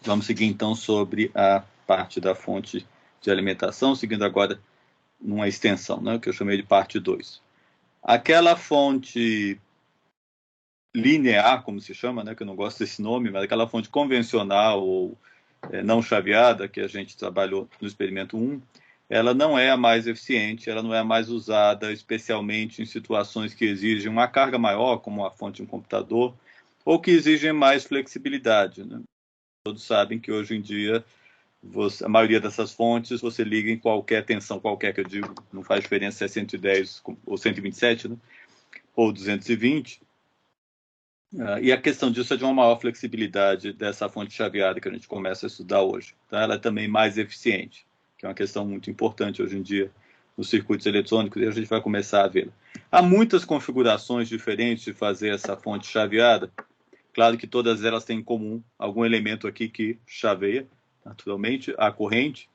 Vamos seguir, então, sobre a parte da fonte de alimentação, seguindo agora numa extensão, né, que eu chamei de parte 2. Aquela fonte linear, como se chama, né, que eu não gosto desse nome, mas aquela fonte convencional ou não chaveada, que a gente trabalhou no experimento 1, ela não é a mais eficiente, ela não é a mais usada, especialmente em situações que exigem uma carga maior, como a fonte de um computador, ou que exigem mais flexibilidade, né? Todos sabem que hoje em dia, a maioria dessas fontes, você liga em qualquer tensão, qualquer que eu digo, não faz diferença se é 110 ou 127, né? Ou 220. E a questão disso é de uma maior flexibilidade dessa fonte chaveada que a gente começa a estudar hoje. Então, ela é também mais eficiente, que é uma questão muito importante hoje em dia nos circuitos eletrônicos, e a gente vai começar a vê-la. Há muitas configurações diferentes de fazer essa fonte chaveada. Claro que todas elas têm em comum algum elemento aqui que chaveia, naturalmente, a corrente.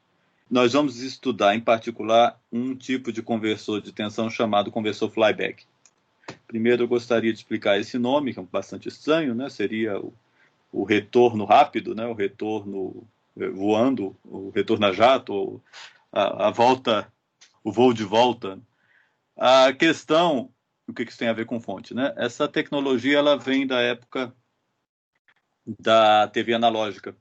Nós vamos estudar, em particular, um tipo de conversor de tensão chamado conversor flyback. Primeiro, eu gostaria de explicar esse nome, que é bastante estranho, né? Seria o retorno rápido, né? O retorno voando, o retorno a jato, ou a volta, o voo de volta. A questão, o que isso tem a ver com fonte, né? Essa tecnologia ela vem da época da TV analógica.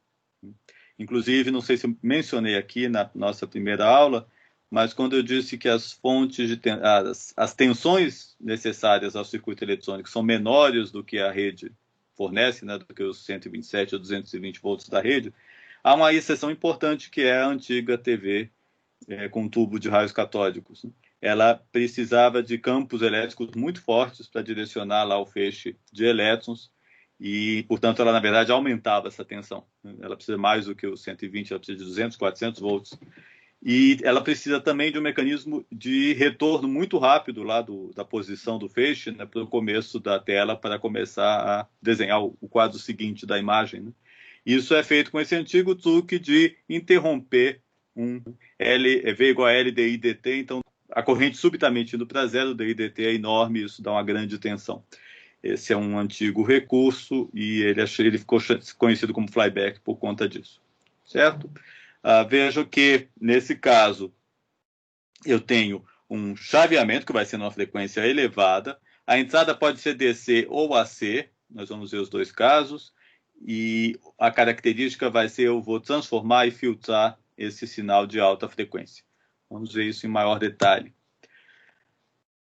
Inclusive, não sei se eu mencionei aqui na nossa primeira aula, mas quando eu disse que as fontes as tensões necessárias ao circuito eletrônico são menores do que a rede fornece, né, do que os 127 ou 220 volts da rede, há uma exceção importante que é a antiga TV com tubo de raios catódicos. Né? Ela precisava de campos elétricos muito fortes para direcionar lá o feixe de elétrons e, portanto, ela, na verdade, aumentava essa tensão. Ela precisa mais do que os 120, ela precisa de 200, 400 volts. E ela precisa também de um mecanismo de retorno muito rápido lá da posição do feixe, né, para o começo da tela, para começar a desenhar o quadro seguinte da imagem. Né? Isso é feito com esse antigo truque de interromper um V igual a L dI dt, então a corrente subitamente indo para zero, dI dt é enorme, isso dá uma grande tensão. Esse é um antigo recurso e ele ficou conhecido como flyback por conta disso, certo? Vejo que, nesse caso, eu tenho um chaveamento que vai ser numa frequência elevada, a entrada pode ser DC ou AC, nós vamos ver os dois casos, e a característica vai ser eu vou transformar e filtrar esse sinal de alta frequência. Vamos ver isso em maior detalhe.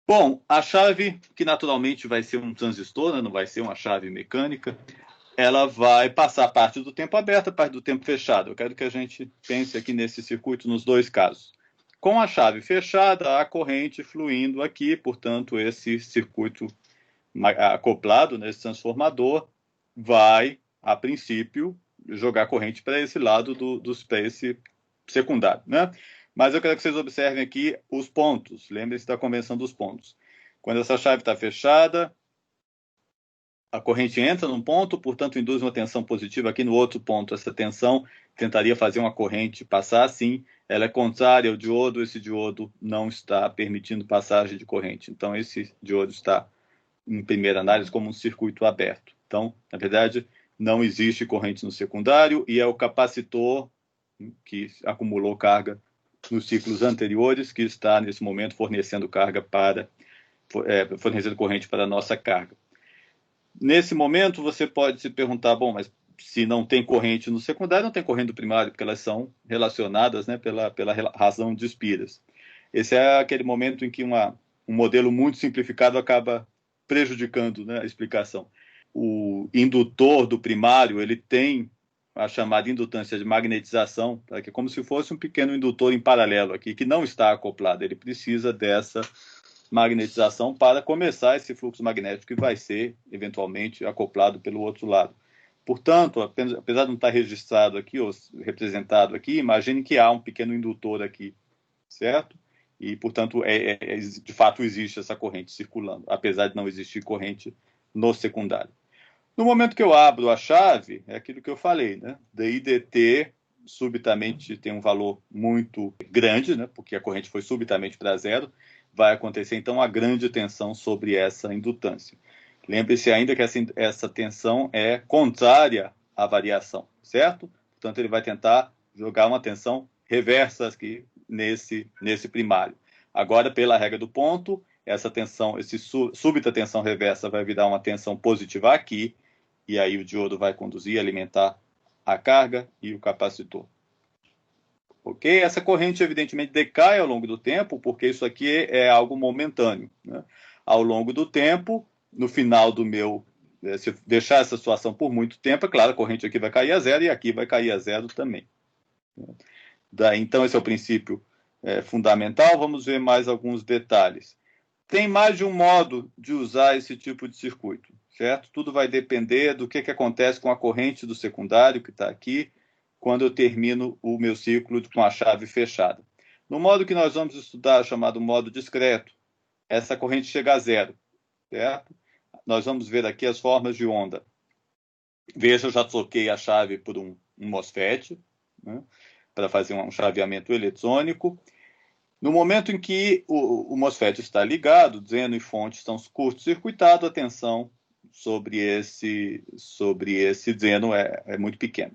Bom, a chave, que naturalmente vai ser um transistor, né, não vai ser uma chave mecânica, ela vai passar parte do tempo aberto, parte do tempo fechado. Eu quero que a gente pense aqui nesse circuito nos dois casos. Com a chave fechada, a corrente fluindo aqui, portanto, esse circuito acoplado nesse transformador vai, a princípio, jogar corrente para esse lado para esse secundário, né? Mas eu quero que vocês observem aqui os pontos. Lembrem-se da convenção dos pontos. Quando essa chave está fechada, a corrente entra num ponto, portanto, induz uma tensão positiva. Aqui no outro ponto, essa tensão tentaria fazer uma corrente passar assim. Ela é contrária ao diodo, esse diodo não está permitindo passagem de corrente. Então, esse diodo está, em primeira análise, como um circuito aberto. Então, na verdade, não existe corrente no secundário e é o capacitor que acumulou carga nos ciclos anteriores que está, nesse momento, fornecendo fornecendo corrente para a nossa carga. Nesse momento, você pode se perguntar, bom, mas se não tem corrente no secundário, não tem corrente no primário, porque elas são relacionadas, né, pela razão de espiras. Esse é aquele momento em que um modelo muito simplificado acaba prejudicando, né, a explicação. O indutor do primário, ele tem a chamada indutância de magnetização, tá? Que é como se fosse um pequeno indutor em paralelo aqui, que não está acoplado. Ele precisa dessa magnetização para começar esse fluxo magnético que vai ser, eventualmente, acoplado pelo outro lado. Portanto, apesar de não estar registrado aqui, ou representado aqui, imagine que há um pequeno indutor aqui, certo? E, portanto, de fato existe essa corrente circulando, apesar de não existir corrente no secundário. No momento que eu abro a chave, é aquilo que eu falei, né? DI dt subitamente tem um valor muito grande, né? Porque a corrente foi subitamente para zero, vai acontecer então a grande tensão sobre essa indutância. Lembre-se ainda que essa tensão é contrária à variação, certo? Portanto, ele vai tentar jogar uma tensão reversa aqui nesse primário. Agora, pela regra do ponto, essa tensão, súbita tensão reversa vai virar uma tensão positiva aqui, e aí o diodo vai conduzir, alimentar a carga e o capacitor. Ok? Essa corrente, evidentemente, decai ao longo do tempo, porque isso aqui é algo momentâneo, né? Ao longo do tempo, no final do meu... Se eu deixar essa situação por muito tempo, é claro, a corrente aqui vai cair a zero e aqui vai cair a zero também. Então, esse é o princípio fundamental. Vamos ver mais alguns detalhes. Tem mais de um modo de usar esse tipo de circuito, certo? Tudo vai depender do que acontece com a corrente do secundário, que está aqui, quando eu termino o meu ciclo com a chave fechada. No modo que nós vamos estudar, chamado modo discreto, essa corrente chega a zero, certo? Nós vamos ver aqui as formas de onda. Veja, eu já troquei a chave por um MOSFET, né, para fazer um chaveamento eletrônico. No momento em que o MOSFET está ligado, dreno e fonte estão curto-circuitados, a tensão sobre esse dreno é muito pequena.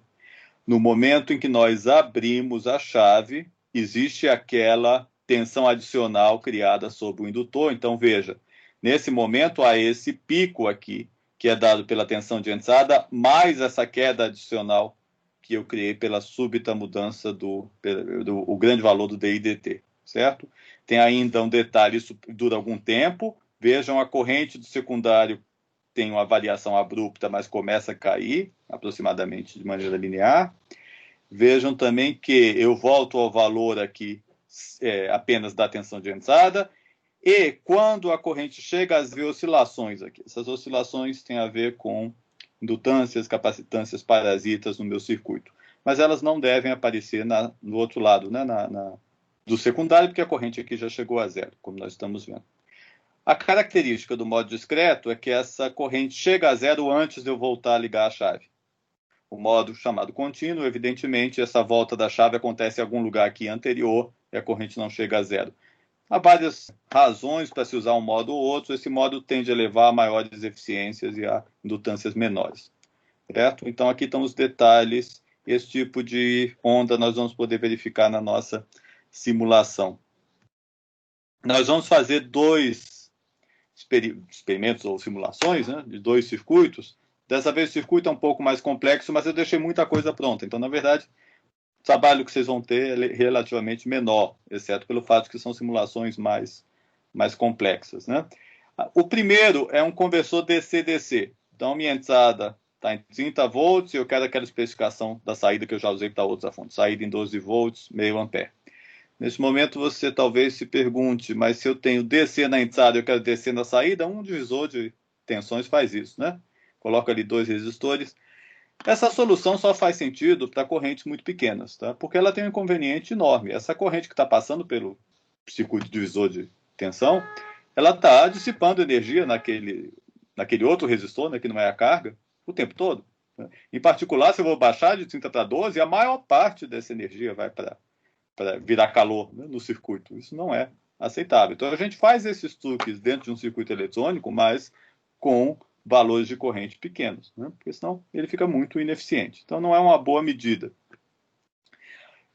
No momento em que nós abrimos a chave, existe aquela tensão adicional criada sobre o indutor. Então, veja, nesse momento há esse pico aqui, que é dado pela tensão de entrada, mais essa queda adicional que eu criei pela súbita mudança do grande valor do DI/dt, certo? Tem ainda um detalhe, isso dura algum tempo. Vejam, a corrente do secundário tem uma variação abrupta, mas começa a cair, aproximadamente de maneira linear. Vejam também que eu volto ao valor aqui apenas da tensão de entrada, e quando a corrente chega às oscilações aqui, essas oscilações têm a ver com indutâncias, capacitâncias parasitas no meu circuito, mas elas não devem aparecer no outro lado, né, do secundário, porque a corrente aqui já chegou a zero, como nós estamos vendo. A característica do modo discreto é que essa corrente chega a zero antes de eu voltar a ligar a chave. O modo chamado contínuo, evidentemente, essa volta da chave acontece em algum lugar aqui anterior e a corrente não chega a zero. Há várias razões para se usar um modo ou outro. Esse modo tende a levar a maiores eficiências e a indutâncias menores, certo? Então, aqui estão os detalhes. Esse tipo de onda nós vamos poder verificar na nossa simulação. Nós vamos fazer 2 experimentos ou simulações, né, de 2 circuitos. Dessa vez o circuito é um pouco mais complexo, mas eu deixei muita coisa pronta. Então, na verdade, o trabalho que vocês vão ter é relativamente menor, exceto pelo fato de que são simulações mais complexas, né? O primeiro é um conversor DC-DC. Então, minha entrada está em 30 volts e eu quero aquela especificação da saída que eu já usei para outras fontes. Saída em 12 volts, meio ampere. Nesse momento, você talvez se pergunte, mas se eu tenho DC na entrada e eu quero DC na saída, um divisor de tensões faz isso, né? Coloca ali 2 resistores. Essa solução só faz sentido para correntes muito pequenas, tá? Porque ela tem um inconveniente enorme. Essa corrente que está passando pelo circuito divisor de tensão, ela está dissipando energia naquele outro resistor, né, que não é a carga, o tempo todo, né? Em particular, se eu vou baixar de 30 para 12, a maior parte dessa energia vai para virar calor, né, no circuito. Isso não é aceitável. Então, a gente faz esses truques dentro de um circuito eletrônico, mas com valores de corrente pequenos, né? Porque senão ele fica muito ineficiente. Então, não é uma boa medida.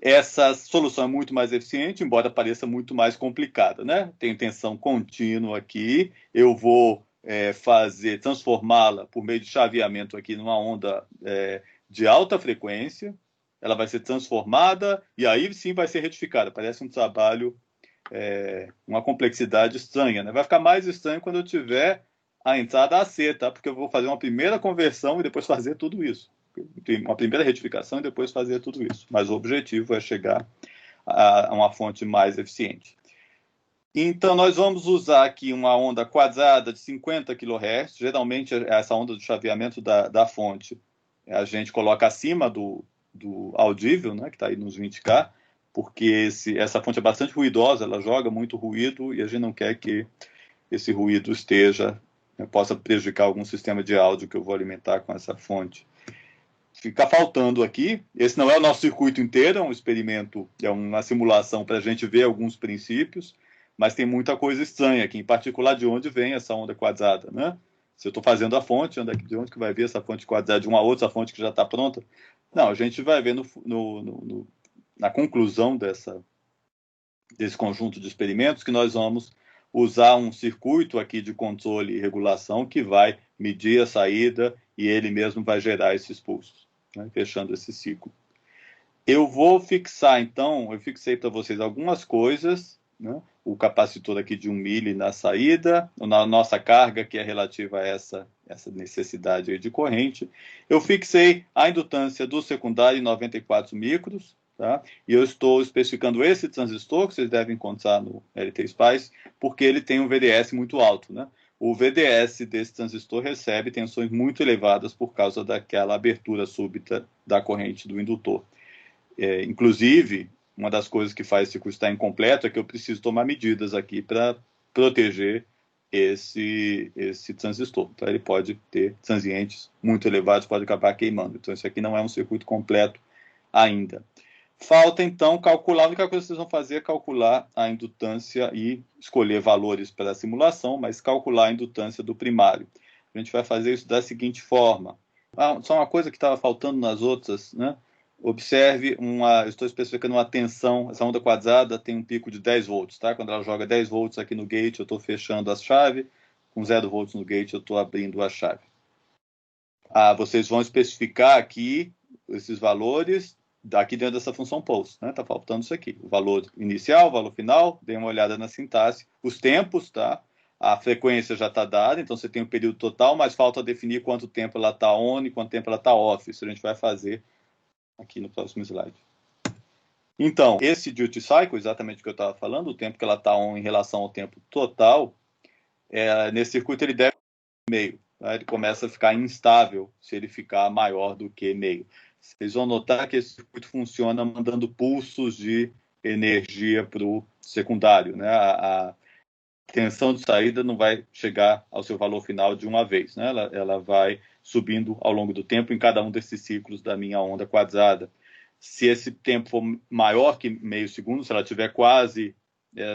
Essa solução é muito mais eficiente, embora pareça muito mais complicada, né? Tem tensão contínua aqui, eu vou transformá-la por meio de chaveamento aqui numa onda de alta frequência, ela vai ser transformada e aí sim vai ser retificada. Parece um trabalho, uma complexidade estranha, né? Vai ficar mais estranho quando eu tiver a entrada AC, tá? Porque eu vou fazer uma primeira conversão e depois fazer tudo isso. Uma primeira retificação e depois fazer tudo isso. Mas o objetivo é chegar a uma fonte mais eficiente. Então, nós vamos usar aqui uma onda quadrada de 50 kHz. Geralmente, essa onda do chaveamento da fonte a gente coloca acima do audível, né, que está aí nos 20K, porque essa fonte é bastante ruidosa, ela joga muito ruído e a gente não quer que esse ruído possa prejudicar algum sistema de áudio que eu vou alimentar com essa fonte. Fica faltando aqui, esse não é o nosso circuito inteiro, é um experimento, é uma simulação para a gente ver alguns princípios, mas tem muita coisa estranha aqui, em particular de onde vem essa onda quadrada, né? Se eu estou fazendo a fonte, de onde que vai vir essa fonte quadrada de uma outra fonte que já está pronta? Não, a gente vai ver na conclusão desse conjunto de experimentos que nós vamos usar um circuito aqui de controle e regulação que vai medir a saída e ele mesmo vai gerar esses pulsos, né, fechando esse ciclo. Eu vou fixar, então, eu fixei para vocês algumas coisas, né, o capacitor aqui de 1 mili na saída, na nossa carga, que é relativa a essa necessidade aí de corrente. Eu fixei a indutância do secundário em 94 micros, tá? E eu estou especificando esse transistor, que vocês devem encontrar no LT-Spice, porque ele tem um VDS muito alto, né? O VDS desse transistor recebe tensões muito elevadas por causa daquela abertura súbita da corrente do indutor. Inclusive, uma das coisas que faz esse circuito estar incompleto é que eu preciso tomar medidas aqui para proteger esse transistor. Então, ele pode ter transientes muito elevados, pode acabar queimando. Então, isso aqui não é um circuito completo ainda. Falta, então, calcular, a única coisa que vocês vão fazer é calcular a indutância e escolher valores para a simulação, mas calcular a indutância do primário. A gente vai fazer isso da seguinte forma. Só uma coisa que estava faltando nas outras, né? Observe, eu estou especificando uma tensão, essa onda quadrada tem um pico de 10 volts, tá? Quando ela joga 10 volts aqui no gate, eu estou fechando a chave, com 0 volts no gate, eu estou abrindo a chave. Vocês vão especificar aqui esses valores aqui dentro dessa função pulse, né? Tá faltando isso aqui, o valor inicial, o valor final, dê uma olhada na sintaxe, os tempos, tá? A frequência já está dada, então você tem o período total, mas falta definir quanto tempo ela está on e quanto tempo ela está off. Isso a gente vai fazer aqui no próximo slide. Então, esse duty cycle, exatamente o que eu estava falando, o tempo que ela está on em relação ao tempo total, nesse circuito ele deve meio. Tá? Ele começa a ficar instável se ele ficar maior do que meio. Vocês vão notar que esse circuito funciona mandando pulsos de energia para o secundário, né? A tensão de saída não vai chegar ao seu valor final de uma vez, né? Ela vai subindo ao longo do tempo em cada um desses ciclos da minha onda quadrada. Se esse tempo for maior que meio segundo, se ela tiver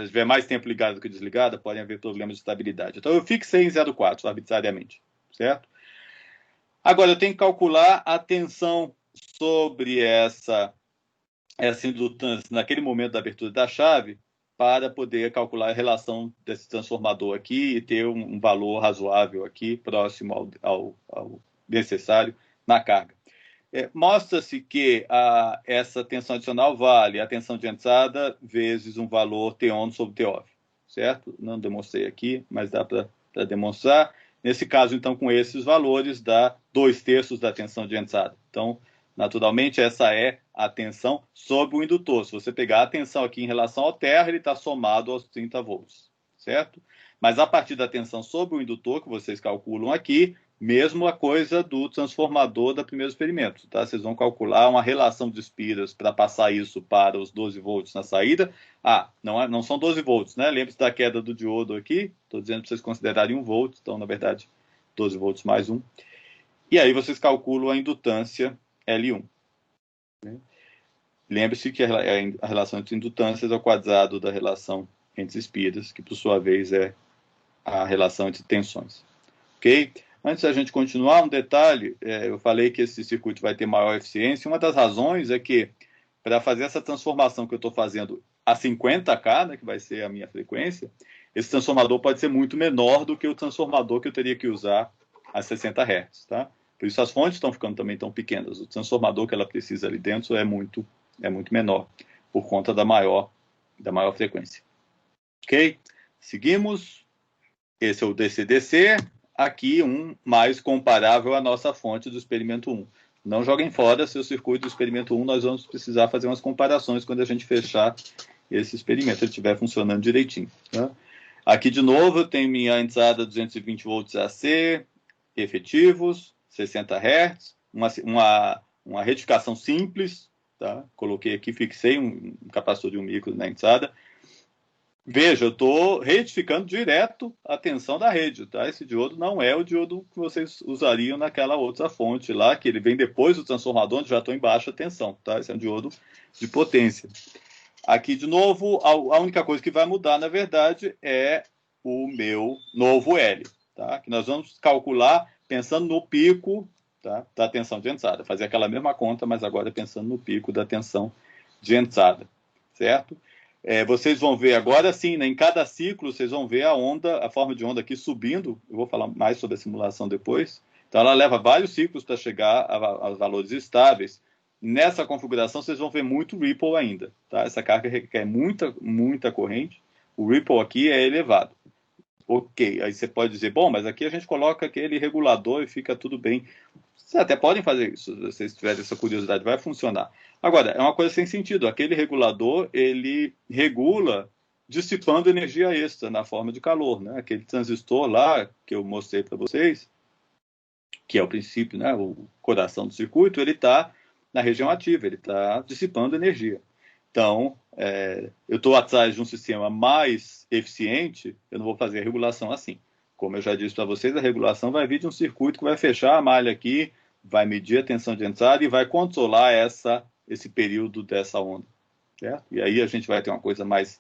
tiver mais tempo ligada do que desligada, podem haver problemas de estabilidade. Então eu fixei em 0,4 arbitrariamente, certo? Agora eu tenho que calcular a tensão sobre essa indutância naquele momento da abertura da chave para poder calcular a relação desse transformador aqui e ter um valor razoável aqui, próximo ao necessário na carga. Mostra-se que essa tensão adicional vale a tensão de entrada vezes um valor T-on sobre T-off, certo? Não demonstrei aqui, mas dá para demonstrar. Nesse caso, então, com esses valores, dá 2/3 da tensão de entrada. Então, naturalmente, essa é a tensão sobre o indutor. Se você pegar a tensão aqui em relação ao terra, ele está somado aos 30 volts, certo? Mas a partir da tensão sobre o indutor, que vocês calculam aqui, mesmo a coisa do transformador do primeiro experimento, tá? Vocês vão calcular uma relação de espiras para passar isso para os 12 volts na saída. Não são 12 volts, né? Lembre-se da queda do diodo aqui. Estou dizendo para vocês considerarem 1 volt, então, na verdade, 12 volts mais 1. E aí vocês calculam a indutância L1. Lembre-se que a relação entre indutâncias é o quadrado da relação entre espiras, que, por sua vez, é a relação entre tensões. Ok? Antes da gente continuar, um detalhe, eu falei que esse circuito vai ter maior eficiência. Uma das razões é que, para fazer essa transformação que eu estou fazendo a 50K, né, que vai ser a minha frequência, esse transformador pode ser muito menor do que o transformador que eu teria que usar a 60 Hz. Tá? Por isso as fontes estão ficando também tão pequenas. O transformador que ela precisa ali dentro é muito menor, por conta da maior frequência. Ok? Seguimos. Esse é o DC-DC. Aqui um mais comparável à nossa fonte do experimento 1. Não joguem fora seu circuito do experimento 1, nós vamos precisar fazer umas comparações quando a gente fechar esse experimento, ele estiver funcionando direitinho. Tá? Aqui, de novo, eu tenho minha entrada 220 volts AC, efetivos, 60 Hz, uma retificação simples, tá? Coloquei aqui, fixei um capacitor de 1 micro na entrada. Veja, eu estou retificando direto a tensão da rede, tá? Esse diodo não é o diodo que vocês usariam naquela outra fonte lá, que ele vem depois do transformador, onde já estou em baixa tensão, tá? Esse é um diodo de potência. Aqui, de novo, a única coisa que vai mudar, na verdade, é o meu novo L, tá? Que nós vamos calcular pensando no pico tá? Da tensão de entrada. Fazer aquela mesma conta, mas agora pensando no pico da tensão de entrada, certo? Vocês vão ver agora sim, né, em cada ciclo, vocês vão ver a onda, a forma de onda aqui subindo. Eu vou falar mais sobre a simulação depois. Então, ela leva vários ciclos para chegar a valores estáveis. Nessa configuração, vocês vão ver muito Ripple ainda, tá? Essa carga requer muita corrente. O Ripple aqui é elevado. Ok, aí você pode dizer, bom, mas aqui a gente coloca aquele regulador e fica tudo bem. Vocês até podem fazer isso, se vocês tiverem essa curiosidade, vai funcionar. Agora, é uma coisa sem sentido. Aquele regulador, ele regula dissipando energia extra na forma de calor, né? Aquele transistor lá que eu mostrei para vocês, que é o princípio, né? O coração do circuito, ele está na região ativa, ele está dissipando energia. Então, eu estou atrás de um sistema mais eficiente, eu não vou fazer a regulação assim. Como eu já disse para vocês, a regulação vai vir de um circuito que vai fechar a malha aqui, vai medir a tensão de entrada e vai controlar esse período dessa onda. Certo? E aí a gente vai ter uma coisa mais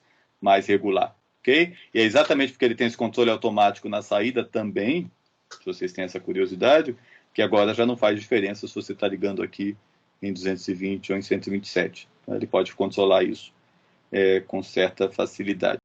regular. Okay? E é exatamente porque ele tem esse controle automático na saída também, se vocês têm essa curiosidade, que agora já não faz diferença se você está ligando aqui em 220 ou em 127. Ele pode controlar isso com certa facilidade.